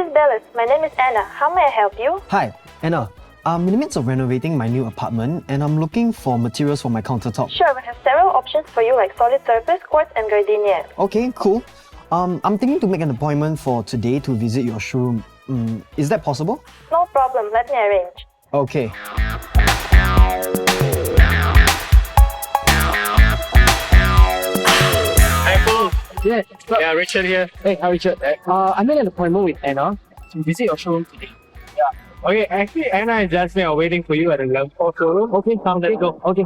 is Bellus. My name is Anna. How may I help you? Hi, Anna. I'm in the midst of renovating my new apartment and I'm looking for materials for my countertop. Sure, we have several options for you like solid surface, quartz and gardenia. Okay, cool. I'm thinking to make an appointment for today to visit your showroom. Is that possible? No problem, let me arrange. Okay. Hi, Paul. Yeah, Richard here. Hey, hi Richard. I made an appointment with Anna to visit your showroom today. Okay, actually, Anna and Jasmine are waiting for you at the level 4 showroom. Okay, Come, let's go. Okay.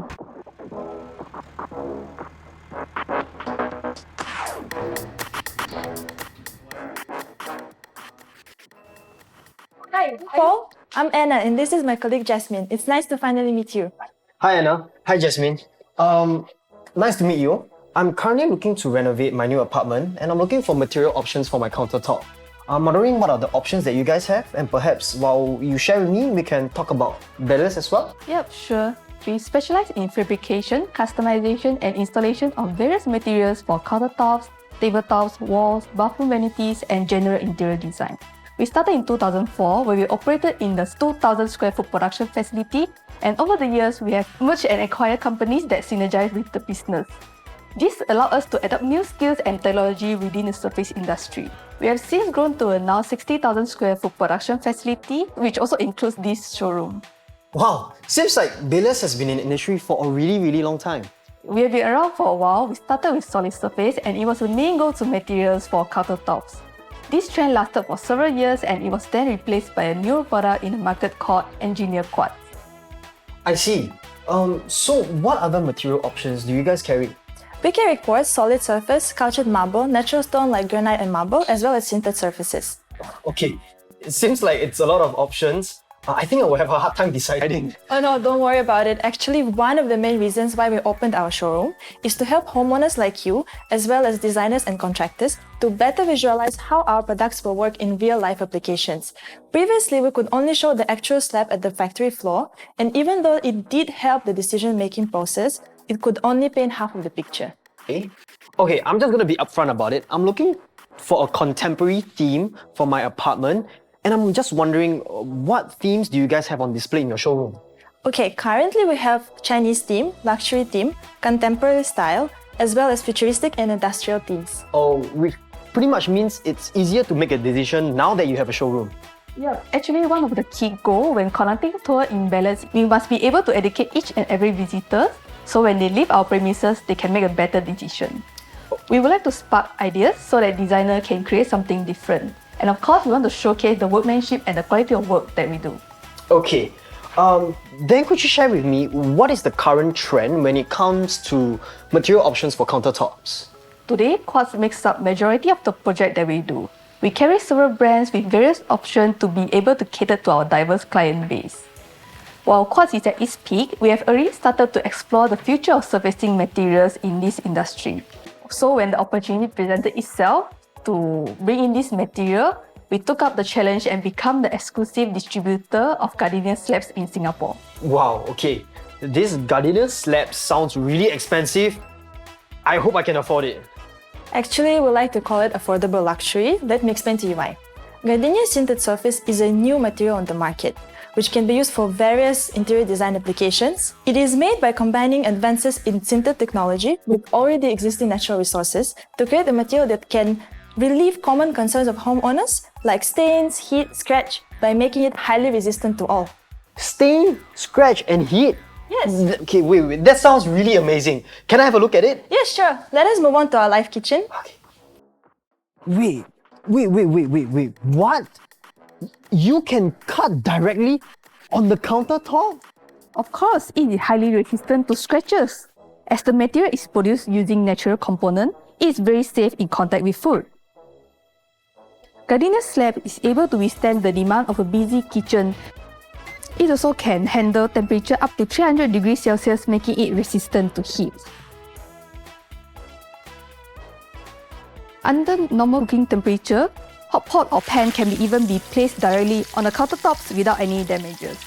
Hi, Paul. I'm Anna and this is my colleague Jasmine. It's nice to finally meet you. Hi, Anna. Hi, Jasmine. Nice to meet you. I'm currently looking to renovate my new apartment and I'm looking for material options for my countertop. I'm wondering what are the options that you guys have, and perhaps while you share with me, we can talk about Bellus as well. Yep, sure. We specialize in fabrication, customization, and installation of various materials for countertops, tabletops, walls, bathroom vanities, and general interior design. We started in 2004, where we operated in the 2,000 square foot production facility, and over the years, we have merged and acquired companies that synergize with the business. This allowed us to adopt new skills and technology within the surface industry. We have since grown to a now 60,000 square foot production facility, which also includes this showroom. Wow, seems like Bellus has been in the industry for a really long time. We have been around for a while. We started with solid surface and it was the main go-to materials for countertops. This trend lasted for several years and it was then replaced by a newer product in the market called engineered quartz. I see. So what other material options do you guys carry? We carry quartz, solid surface, cultured marble, natural stone like granite and marble, as well as sintered surfaces. Okay, it seems like it's a lot of options. I think I will have a hard time deciding. Oh no, don't worry about it. Actually, one of the main reasons why we opened our showroom is to help homeowners like you, as well as designers and contractors, to better visualize how our products will work in real-life applications. Previously, we could only show the actual slab at the factory floor, and even though it did help the decision-making process, it could only paint half of the picture. Okay, I'm just gonna be upfront about it. I'm looking for a contemporary theme for my apartment, and I'm just wondering what themes do you guys have on display in your showroom? Okay, currently we have Chinese theme, luxury theme, contemporary style, as well as futuristic and industrial themes. Oh, which pretty much means it's easier to make a decision now that you have a showroom. Yeah, actually one of the key goals when conducting a tour in Bellus, we must be able to educate each and every visitor so when they leave our premises, they can make a better decision. We would like to spark ideas so that designer can create something different. And of course, we want to showcase the workmanship and the quality of work that we do. Okay, then could you share with me what is the current trend when it comes to material options for countertops? Today, Quartz makes up majority of the project that we do. We carry several brands with various options to be able to cater to our diverse client base. While Quartz is at its peak, we have already started to explore the future of surfacing materials in this industry. So when the opportunity presented itself to bring in this material, we took up the challenge and become the exclusive distributor of Gardenia slabs in Singapore. Wow, okay. This Gardenia slab sounds really expensive. I hope I can afford it. Actually, we like to call it affordable luxury. Let me explain to you why. Gardenia Sintered Surface is a new material on the market, which can be used for various interior design applications. It is made by combining advances in sintered technology with already existing natural resources to create a material that can relieve common concerns of homeowners like stains, heat, scratch by making it highly resistant to all. Stain, scratch, and heat? Yes. Okay, wait, that sounds really amazing. Can I have a look at it? Yes, sure. Let us move on to our live kitchen. Okay. Wait, what? You can cut directly on the countertop? Of course, it is highly resistant to scratches. As the material is produced using natural components, it is very safe in contact with food. Gardenia slab is able to withstand the demand of a busy kitchen. It also can handle temperature up to 300 degrees Celsius, making it resistant to heat. Under normal cooking temperature, hot pot or pan can even be placed directly on the countertops without any damages.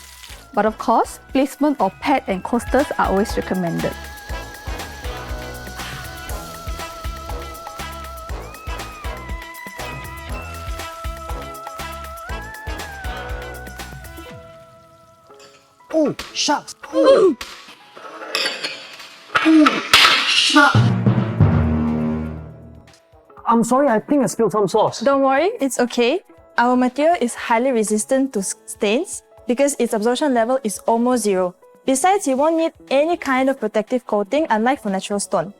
But of course, placement of pad and coasters are always recommended. Oh, shucks. Oh, shucks. I'm sorry, I think I spilled some sauce. Don't worry, it's okay. Our material is highly resistant to stains because its absorption level is almost zero. Besides, you won't need any kind of protective coating unlike for natural stone.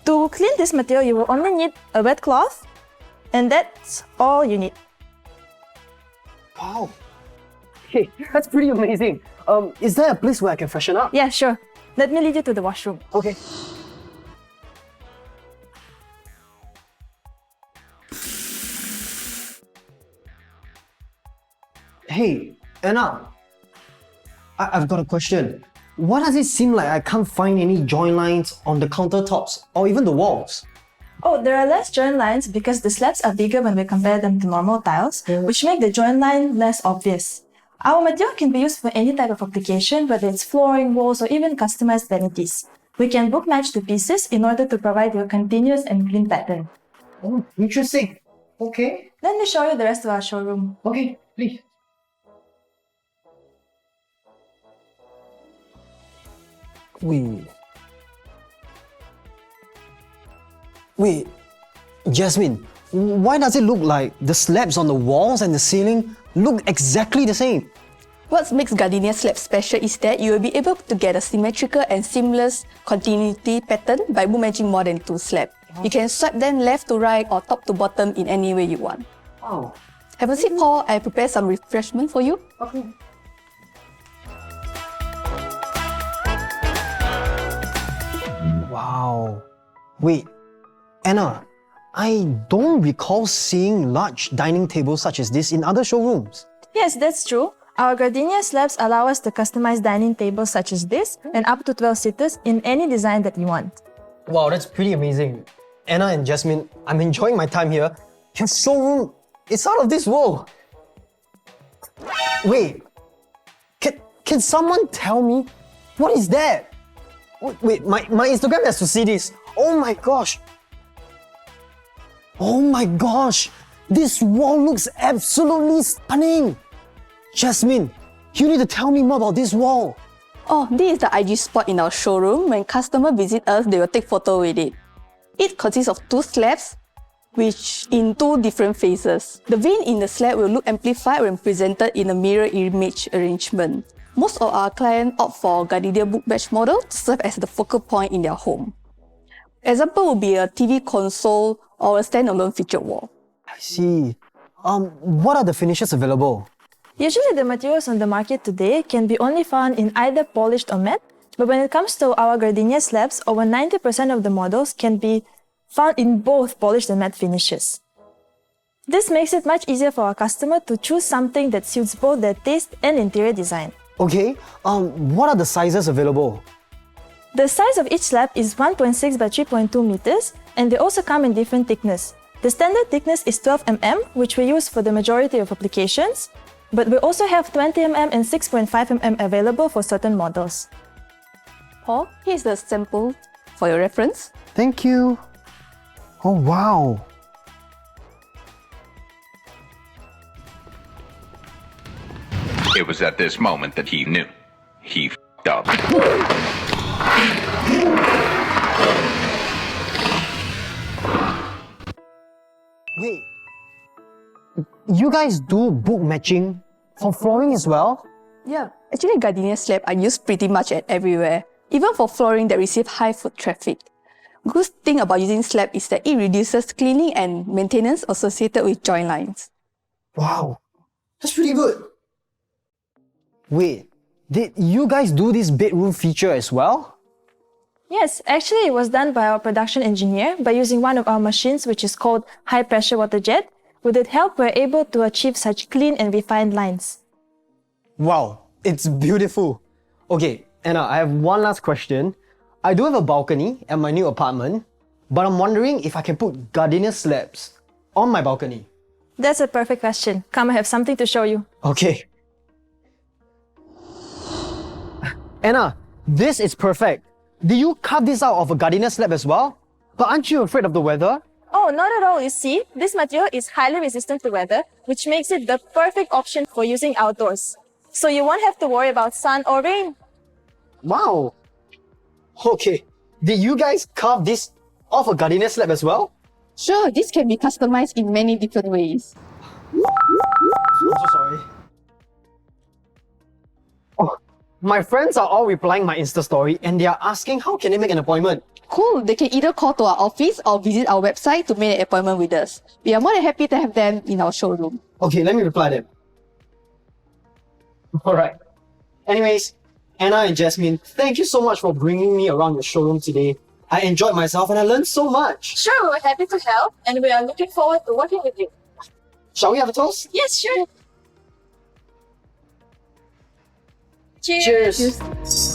To clean this material, you will only need a wet cloth, and that's all you need. Wow. Hey, that's pretty amazing. Is there a place where I can freshen up? Yeah, sure. Let me lead you to the washroom. Okay. Hey, Anna. I've got a question. Why does it seem like I can't find any joint lines on the countertops or even the walls? Oh, there are less joint lines because the slabs are bigger when we compare them to normal tiles, which make the joint line less obvious. Our material can be used for any type of application, whether it's flooring, walls, or even customized vanities. We can book match the pieces in order to provide you a continuous and clean pattern. Oh, interesting. Okay. Let me show you the rest of our showroom. Okay, please. Wait, Jasmine, why does it look like the slabs on the walls and the ceiling look exactly the same? What makes Gardenia slab special is that you will be able to get a symmetrical and seamless continuity pattern by matching more than 2 slabs. You can swipe them left to right or top to bottom in any way you want. Wow. Have a seat, Paul. I prepared some refreshment for you. Okay. Wow. Wait, Anna, I don't recall seeing large dining tables such as this in other showrooms. Yes, that's true. Our Gardenia slabs allow us to customize dining tables such as this and up to 12 sitters in any design that you want. Wow, that's pretty amazing. Anna and Jasmine, I'm enjoying my time here. Your showroom is out of this world. Wait, can someone tell me what is that? Wait, my Instagram has to see this. Oh my gosh. Oh my gosh. This wall looks absolutely stunning. Jasmine, you need to tell me more about this wall. Oh, this is the IG spot in our showroom. When customers visit us, they will take photo with it. It consists of 2 slabs, which in 2 different phases. The vein in the slab will look amplified when presented in a mirror image arrangement. Most of our clients opt for Gardenia book batch model to serve as the focal point in their home. Example would be a TV console or a standalone featured wall. I see. What are the finishes available? Usually the materials on the market today can be only found in either polished or matte, but when it comes to our Gardenia slabs, over 90% of the models can be found in both polished and matte finishes. This makes it much easier for our customer to choose something that suits both their taste and interior design. Okay, what are the sizes available? The size of each slab is 1.6 by 3.2 meters, and they also come in different thickness. The standard thickness is 12 mm, which we use for the majority of applications, but we also have 20 mm and 6.5 mm available for certain models. Paul, here's the sample for your reference. Thank you. Oh, wow. It was at this moment that he knew. He f***ed up. Wait, you guys do book matching for flooring as well? Yeah, actually Gardenia slab are used pretty much at everywhere, even for flooring that receive high foot traffic. Good thing about using slab is that it reduces cleaning and maintenance associated with joint lines. Wow, that's pretty good. Wait, did you guys do this bedroom feature as well? Yes, actually it was done by our production engineer by using one of our machines which is called high pressure water jet. With its help, we're able to achieve such clean and refined lines. Wow, it's beautiful. Okay, Anna, I have one last question. I do have a balcony at my new apartment, but I'm wondering if I can put Gardenia slabs on my balcony. That's a perfect question. Come, I have something to show you. Okay. Anna, this is perfect. Did you carve this out of a Gardenia slab as well? But aren't you afraid of the weather? Oh, not at all. You see, this material is highly resistant to weather, which makes it the perfect option for using outdoors. so you won't have to worry about sun or rain. Wow. Okay. Did you guys carve this off a Gardenia slab as well? Sure, this can be customized in many different ways. I'm so sorry. Oh, my friends are all replying my Insta story and they are asking how can they make an appointment. Cool, they can either call to our office or visit our website to make an appointment with us. We are more than happy to have them in our showroom. Okay, let me reply them. Alright. Anyways, Anna and Jasmine, thank you so much for bringing me around your showroom today. I enjoyed myself and I learned so much. Sure, we're happy to help and we are looking forward to working with you. Shall we have a toast? Yes, sure. Cheers.